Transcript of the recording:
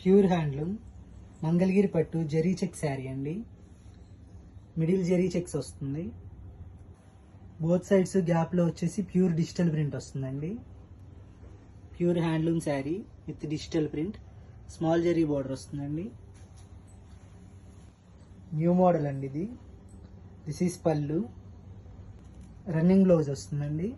Pure handloom Mangalagiri పట్టు zari check sari అండి. Middle zari checks వస్తుంది. బోత్ సైడ్స్ గ్యాప్లో వచ్చేసి ప్యూర్ డిజిటల్ ప్రింట్ వస్తుందండి. Pure handloom sari with digital print, small zari border వస్తుందండి. న్యూ మోడల్ అండి ఇది. దిస్ ఈస్ పళ్ళు, రన్నింగ్ బ్లౌజ్ వస్తుందండి.